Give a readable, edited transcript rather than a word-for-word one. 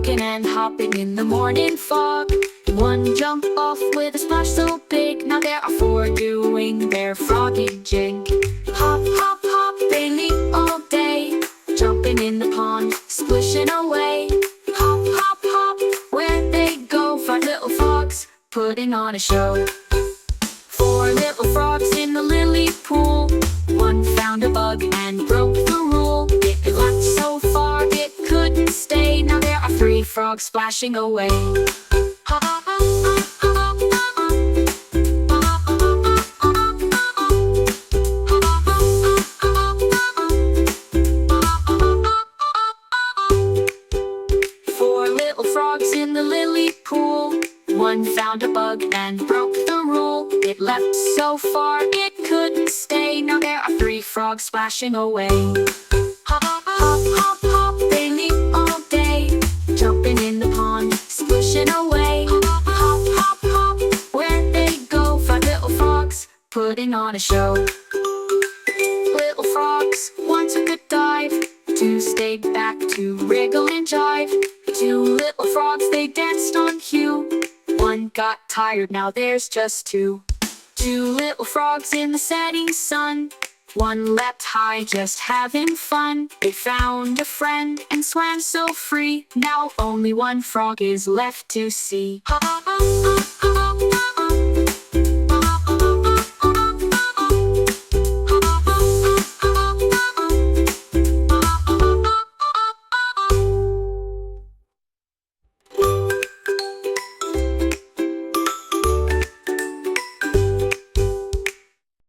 rocking and hopping in the morning fog. One jumped off with a splash so big. Now there are four doing their froggy jig. Hop, hop, hop, they leap all day, jumping in the pond, splishing away. Hop, hop, hop, where they go, five little frogs putting on a show. Four little frogs in the lily pool. One found a bug and broke the rule. It leapt so far it couldn't stay. Now there are three frogs splashing away. Four little frogs in the lily pool. One found a bug and broke the rule. It leapt so far it couldn't stay. Now there are three frogs splashing away. Hop, hop, hop, hop, they leap all day, jumping in the pond, splishing away. Hop, hop, hop, where they go, five little frogs putting on a show. Little frogs, one took a dive, two stayed back to wriggle and jive. Two little frogs, they danced on cue. One got tired, now there's just two. Two little frogs in the setting sun. One leapt high, just having fun. They found a friend and swam so free. Now only one frog is left to see. Hop, hop, hop, hop, hop.